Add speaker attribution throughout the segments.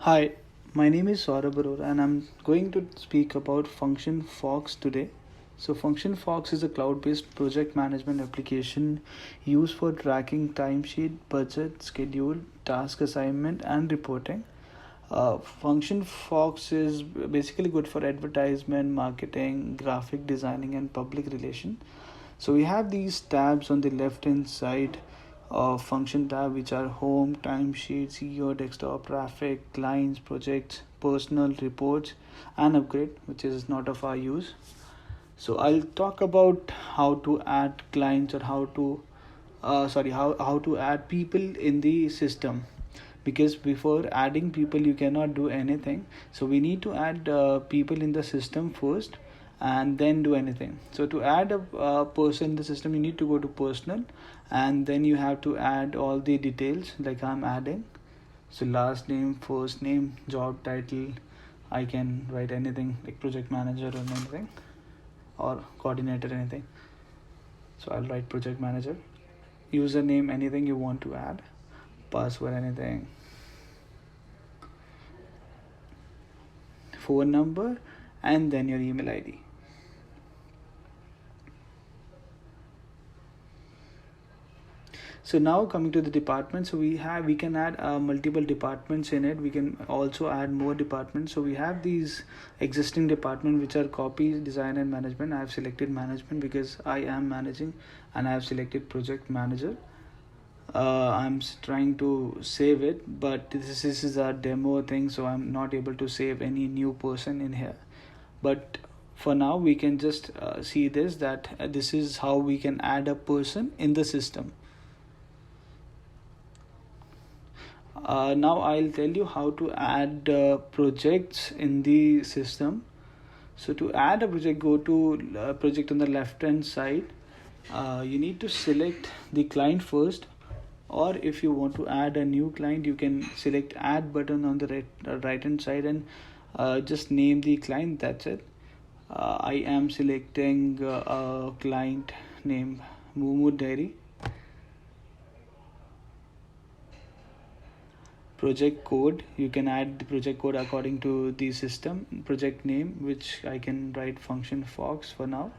Speaker 1: Hi, my name is Saurabh Arora and I'm going to speak about Function Fox today. So, Function Fox is a cloud based project management application used for tracking timesheet, budget, schedule, task assignment, and reporting. Function Fox is basically good for advertisement, marketing, graphic designing, and public relation. So we have these tabs on the left hand side of function tab, which are home, timesheet, CEO, desktop, traffic, clients, projects, personal, reports, and upgrade, which is not of our use. So I'll talk about how to add clients or how to add people in the system, because before adding people you cannot do anything. So we need to add people in the system first and then do anything. So to add a person in the system, you need to go to personal, and then you have to add all the details like I'm adding. So last name, first name, job title. I can write anything like project manager or anything, or coordinator, anything. So I'll write project manager. Username, anything you want to add. Password, anything. Phone number, and then your email ID. So now coming to the department, so we can add multiple departments in it. We can also add more departments. So we have these existing departments which are copy, design, and management. I have selected management because I am managing, and I have selected project manager. I'm trying to save it, but this is a demo thing, so I'm not able to save any new person in here. But for now we can just see this, that this is how we can add a person in the system. Now I'll tell you how to add projects in the system. So to add a project, go to project on the left hand side. You need to select the client first, or if you want to add a new client, you can select add button on the right hand side, and just name the client. That's it. I am selecting a client name Moomoo Dairy. Project code, you can add the project code according to the system. Project name, which I can write function fox for now.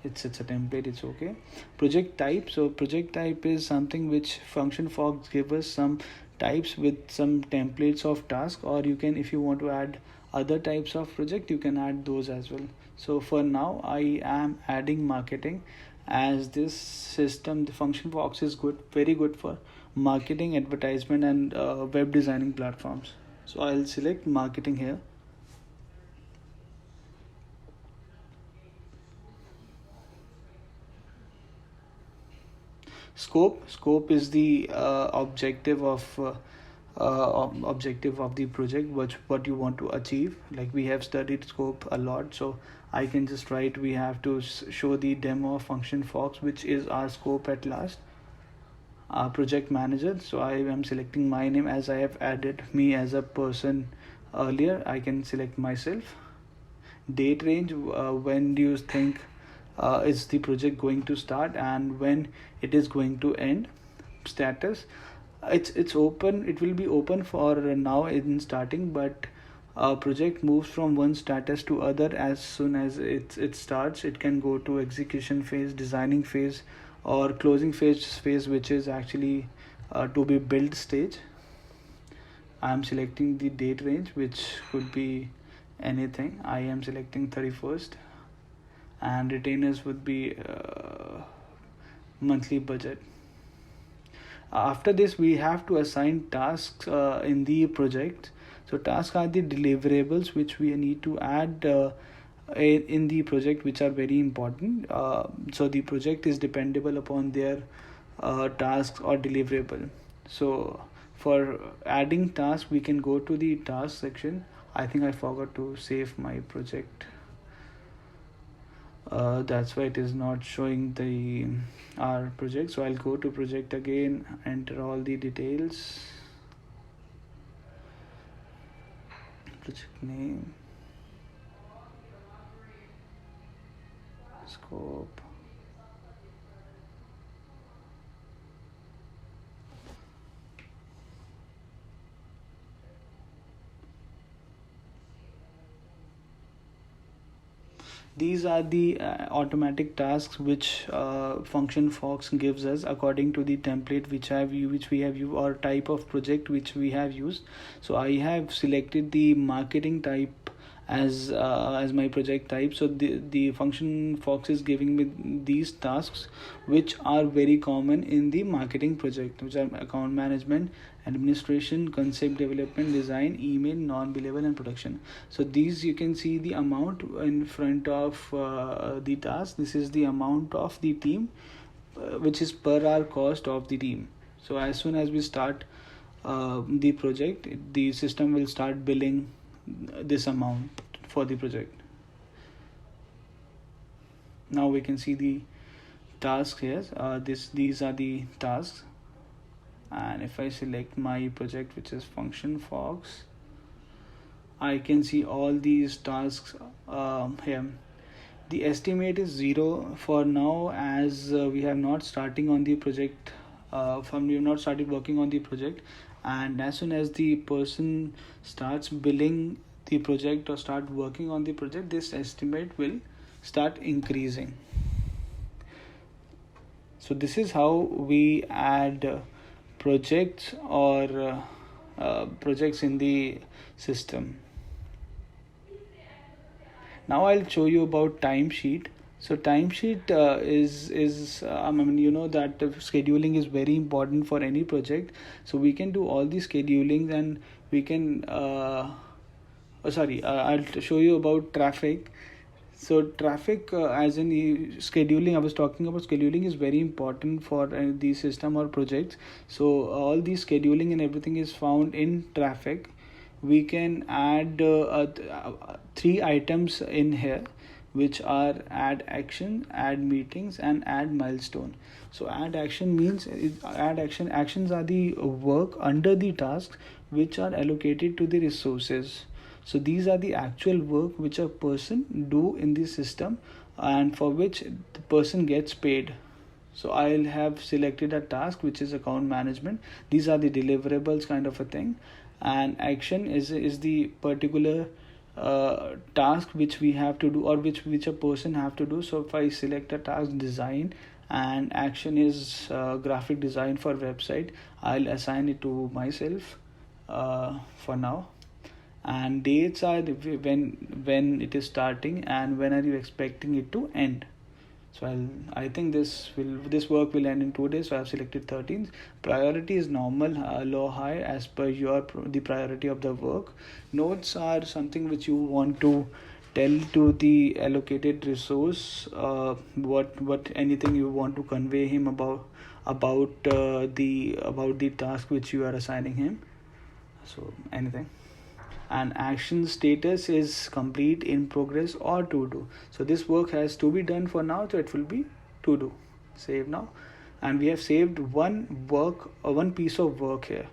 Speaker 1: It's a template, it's okay. Project type, so project type is something which function fox give us some types with some templates of task, or you can, if you want to add other types of project, you can add those as well. So for now I am adding marketing, as this system, the function fox is good, very good for marketing, advertisement, and web designing platforms. So I'll select marketing here. Scope is the objective of the project, what you want to achieve. Like we have studied scope a lot, so I can just write, we have to show the demo of function fox, which is our scope at last. Project manager, so I am selecting my name, as I have added me as a person earlier. I can select myself. Date range, when do you think is the project going to start and when it is going to end. Status, it's open, it will be open for now in starting, but project moves from one status to other as soon as it starts. It can go to execution phase, designing phase, or closing phase, which is actually to be built stage. I am selecting the date range, which could be anything. I am selecting 31st, and retainers would be monthly budget. After this, we have to assign tasks in the project. So tasks are the deliverables which we need to add in the project, which are very important. So the project is dependable upon their tasks or deliverable. So for adding tasks, we can go to the task section. I think I forgot to save my project. That's why it is not showing the our project. So I'll go to project again, enter all the details. Project name, scope, These are the automatic tasks which function Fox gives us according to the template which we have used, or type of project which we have used. So I have selected the marketing type as my project type. So the function Fox is giving me these tasks which are very common in the marketing project, which are account management, administration, concept development, design, email, non-billable, and production. So these, you can see the amount in front of the task. This is the amount of the team, which is per hour cost of the team. So as soon as we start the project, the system will start billing this amount for the project. Now we can see the tasks here. These are the tasks, and if I select my project, which is function Fox, I can see all these tasks here. The estimate is 0 for now, as we have not starting on the project. We have not started working on the project, and as soon as the person starts billing the project or start working on the project, this estimate will start increasing. So this is how we add projects or projects in the system. Now I'll show you about timesheet. So timesheet is you know that scheduling is very important for any project. So we can do all the scheduling, and we can I'll show you about traffic. So traffic, as in scheduling, I was talking about scheduling is very important for the system or projects. So all the scheduling and everything is found in traffic. We can add 3 items in here, which are add action, add meetings, and add milestone. So add action means actions are the work under the tasks which are allocated to the resources. So these are the actual work which a person do in the system, and for which the person gets paid. So I'll have selected a task which is account management. These are the deliverables kind of a thing, and action is the particular task which we have to do, or which a person have to do. So if I select a task design, and action is graphic design for website, I'll assign it to myself for now. And dates are when it is starting and when are you expecting it to end. So I think this work will end in 2 days. So I have selected 13th. Priority is normal, low, high, as per the priority of the work. Notes are something which you want to tell to the allocated resource, what anything you want to convey him about the task which you are assigning him. So anything. And action status is complete, in progress, or to do. So this work has to be done for now, so it will be to do. Save now, and we have saved one piece of work here.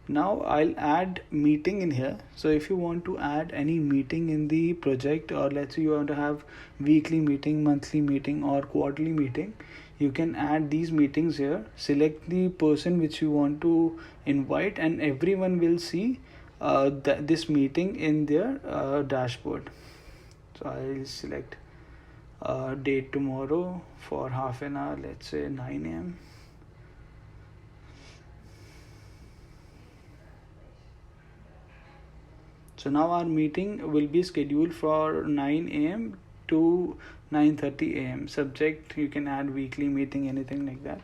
Speaker 1: Now I'll add meeting in here. So if you want to add any meeting in the project, or let's say you want to have weekly meeting, monthly meeting, or quarterly meeting, you can add these meetings here. Select the person which you want to invite, and everyone will see this meeting in their dashboard. So I'll select date tomorrow for half an hour, let's say 9 a.m. So now our meeting will be scheduled for 9 a.m. to 9:30 a.m. Subject, you can add weekly meeting, anything like that.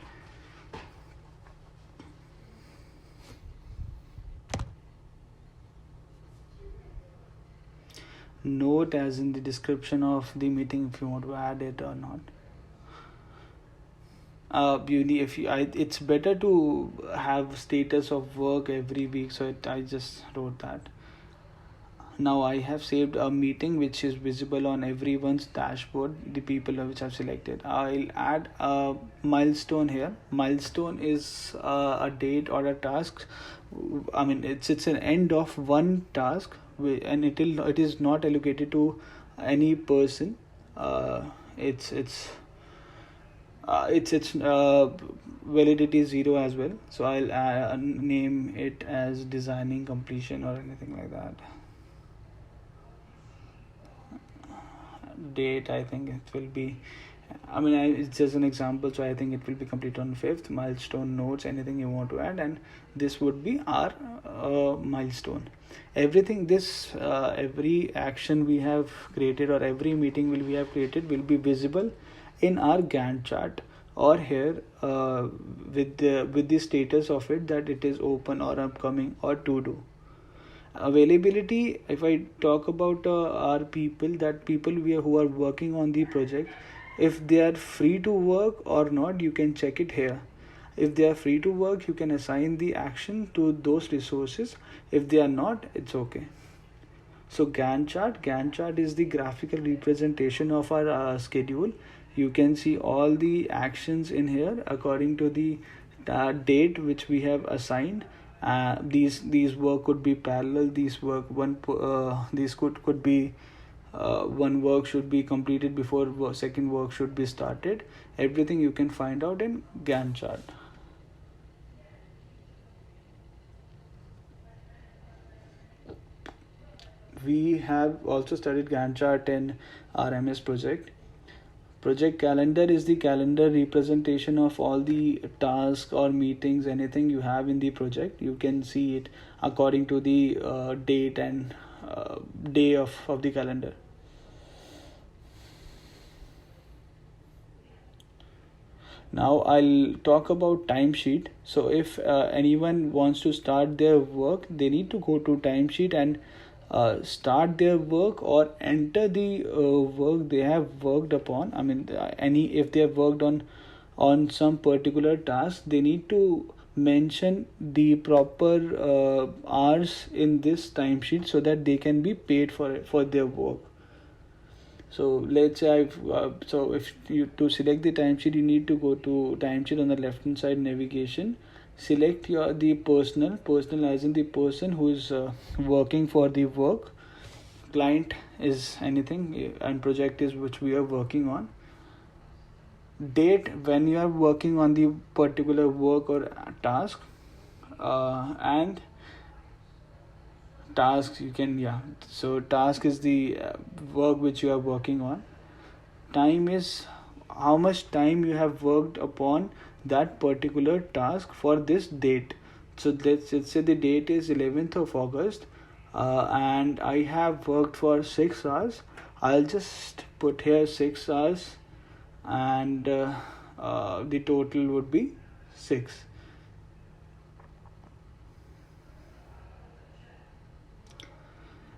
Speaker 1: Note as in the description of the meeting, if you want to add it or not. It's better to have status of work every week, so I just wrote that. Now I have saved a meeting which is visible on everyone's dashboard, the people which I've selected. I'll add a milestone here. Milestone is a date or a task. I mean, it's an end of one task, and it is not allocated to any person. Its validity is 0 as well. So I'll name it as designing completion or anything like that. date, I think it will be, it's just an example, so I think it will be complete on 5th. Milestone notes, anything you want to add, and this would be our milestone. Everything this every action we have created, or every meeting we have created, will be visible in our Gantt chart, or here with the status of it, that it is open or upcoming or to do. Availability, if I talk about our people, that people who are working on the project, if they are free to work or not, you can check it here. If they are free to work, you can assign the action to those resources. If they are not, it's okay. So Gantt chart is the graphical representation of our schedule. You can see all the actions in here according to the date which we have assigned. These work could be parallel. These could be one work should be completed before second work should be started. Everything you can find out in Gantt chart. We have also studied Gantt chart in our MS project. Project calendar is the calendar representation of all the tasks or meetings, anything you have in the project. You can see it according to the date and day of the calendar. Now I'll talk about timesheet. So if anyone wants to start their work, they need to go to timesheet and start their work, or enter the work they have worked upon. If they have worked on some particular task, they need to mention the proper hours in this timesheet, so that they can be paid for their work. So let's say if you to select the timesheet, you need to go to timesheet on the left hand side navigation. Select the personal as in the person who is working for the work. Client is anything, and project is which we are working on. Date, when you are working on the particular work or task, and tasks so task is the work which you are working on. Time is how much time you have worked upon that particular task for this date. So let's say the date is 11th of August, and I have worked for 6 hours. I'll just put here 6 hours, and the total would be 6.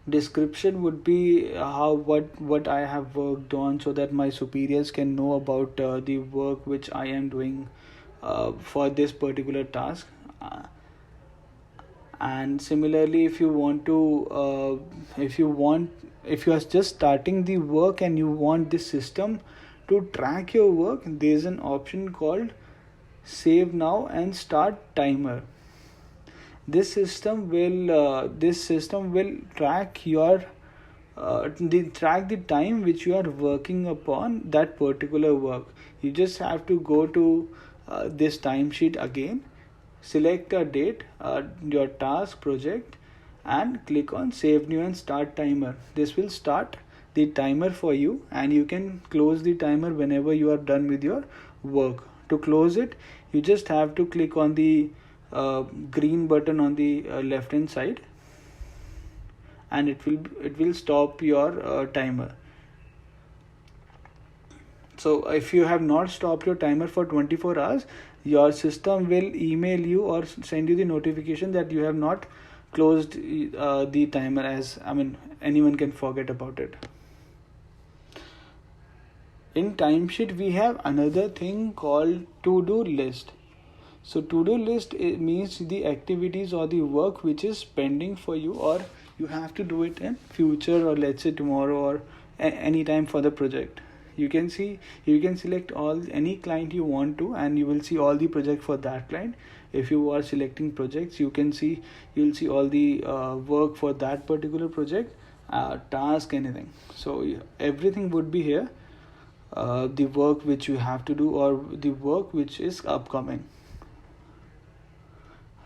Speaker 1: Description would be what I have worked on, so that my superiors can know about the work which I am doing for this particular task. And similarly, if you are just starting the work and you want this system to track your work, there is an option called save now and start timer. This system will track the time which you are working upon that particular work. You just have to go to this timesheet again, select a date, your task, project, and click on save new and start timer. This will start the timer for you, and you can close the timer whenever you are done with your work. To close it, you just have to click on the green button on the left hand side, and it will stop your timer. So if you have not stopped your timer for 24 hours, your system will email you or send you the notification that you have not closed the timer, as anyone can forget about it. In timesheet, we have another thing called to-do list. So to-do list, it means the activities or the work which is pending for you, or you have to do it in future, or let's say tomorrow, or any time for the project. You can select any client you want to, and you will see all the project for that client. If you are selecting projects, you'll see all the work for that particular project, task, anything. So everything would be here, the work which you have to do, or the work which is upcoming.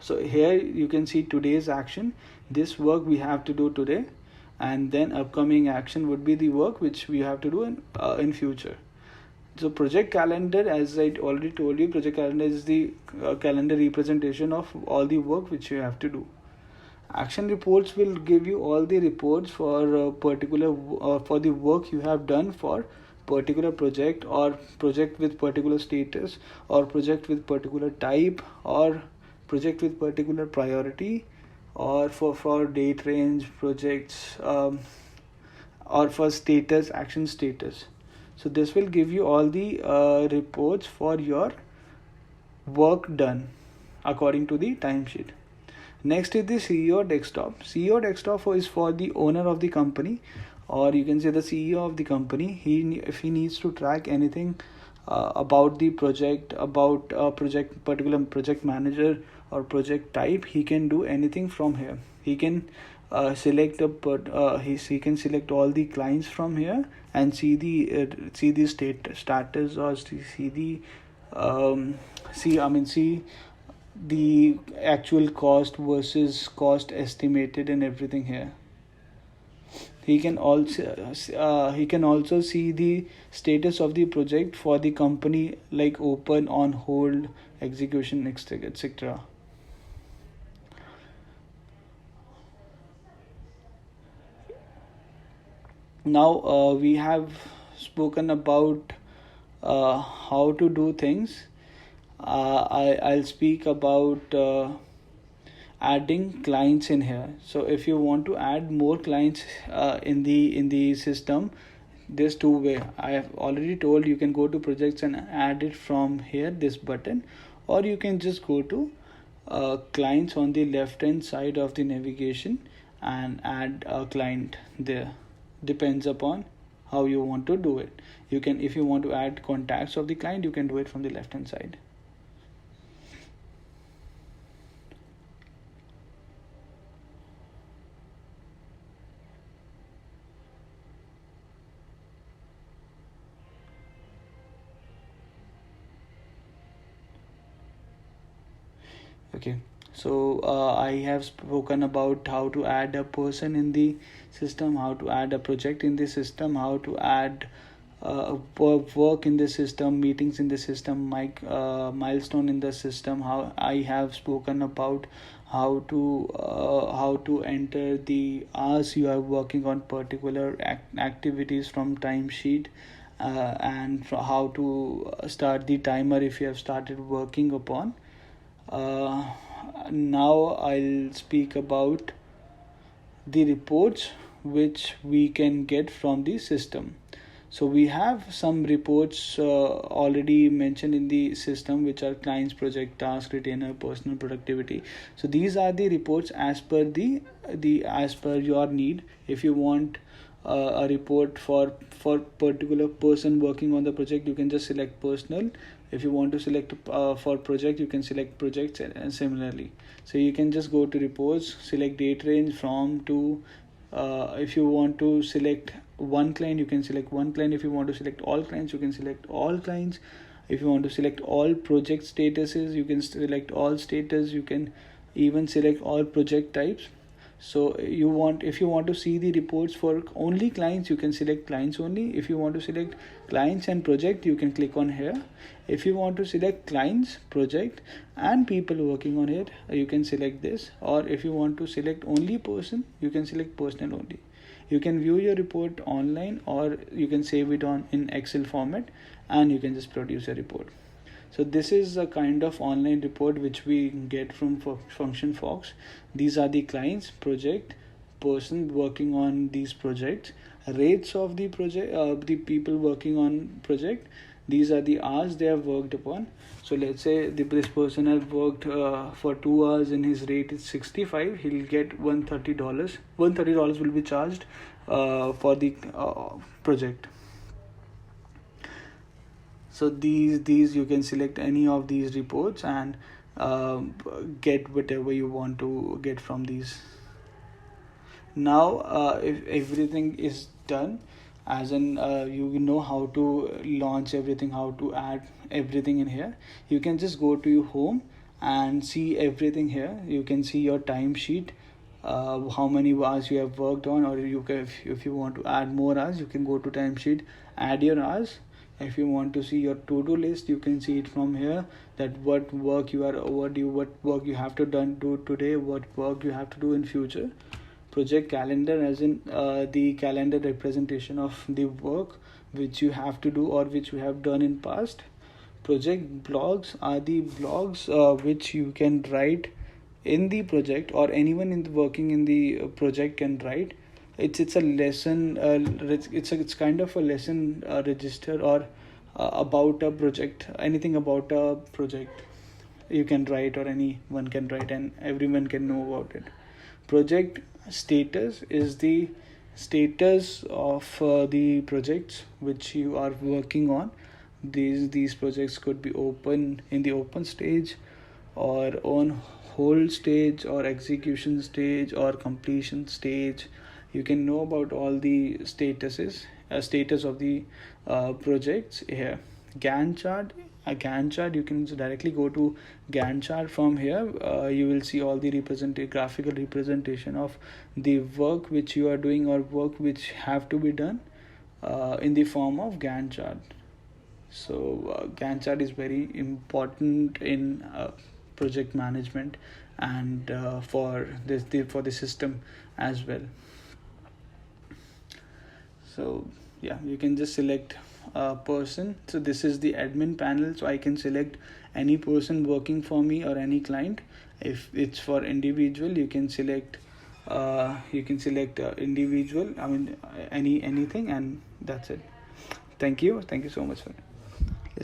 Speaker 1: So here you can see today's action. This work we have to do today, and then upcoming action would be the work which we have to do in future. So project calendar, as I already told you, project calendar is the calendar representation of all the work which you have to do. Action reports will give you all the reports for particular for the work you have done for particular project, or project with particular status, or project with particular type, or project with particular priority, or for date range projects, or for status, action status. So this will give you all the reports for your work done according to the timesheet. Next is the CEO desktop. CEO desktop is for the owner of the company, or you can say the CEO of the company. If he needs to track anything about the project, about particular project manager or project type, he can do anything from here. He can select he can select all the clients from here and see the status, or see the actual cost versus cost estimated and everything here. He can also see the status of the project for the company, like open, on hold, execution, etc. Now we have spoken about how to do things. I'll speak about adding clients in here. So if you want to add more clients in the system, there's two way. I have already told you can go to projects and add it from here, this button, or you can just go to clients on the left hand side of the navigation and add a client there. Depends upon how you want to do it. You can, if you want to add contacts of the client, you can do it from the left hand side. Okay, so I have spoken about how to add a person in the system, how to add a project in the system, how to add work in the system, meetings in the system, milestone in the system. How I have spoken about how to enter the hours you are working on particular activities from timesheet, and how to start the timer if you have started working upon. Now I'll speak about the reports which we can get from the system. So we have some reports already mentioned in the system, which are clients, project, task, retainer, personal productivity. So these are the reports as per as per your need. If you want a report for particular person working on the project, you can just select personal. If you want to select for project, you can select projects, and similarly. So you can just go to reports, select date range from to. If you want to select one client, you can select one client. If you want to select all clients, you can select all clients. If you want to select all project statuses, you can select all status. You can even select all project types. So if you want to see the reports for only clients, you can select clients only. If you want to select clients and project, you can click on here. If you want to select clients, project, and people working on it, you can select this. Or if you want to select only person, you can select personal only. You can view your report online, or you can save it in Excel format, and you can just produce a report. So this is a kind of online report which we get from Function Fox. These are the clients, project, person working on these projects, rates of the project, the people working on project. These are the hours they have worked upon. So let's say this person has worked for 2 hours and his rate is 65. He'll get $130. $130 will be charged for the project. So these you can select any of these reports and get whatever you want to get from these. Now if everything is done, as in you know how to launch everything, how to add everything in here, you can just go to your home and see everything here. You can see your timesheet, how many hours you have worked on, or you can, if you want to add more hours, you can go to timesheet, add your hours. If you want to see your to-do list, you can see it from here, that what work you are overdue, what work you have to do today, what work you have to do in future. Project calendar, as in the calendar representation of the work which you have to do or which you have done in past. Project blogs are the blogs which you can write in the project, or anyone in the working in the project can write. It's a lesson, it's kind of a lesson register, or about a project, anything about a project you can write, or anyone can write, and everyone can know about it. Project status is the status of the projects which you are working on. These projects could be open, in the open stage, or on hold stage, or execution stage, or completion stage. You can know about all the status of the projects here. Gantt chart, a Gantt chart, you can directly go to Gantt chart. From here you will see all the graphical representation of the work which you are doing, or work which have to be done in the form of Gantt chart. So Gantt chart is very important in project management, and for the system as well. So yeah, you can just select a person. So this is the admin panel, so I can select any person working for me or any client. If it's for individual, you can select individual, I mean anything, and that's it. Thank you so much for it.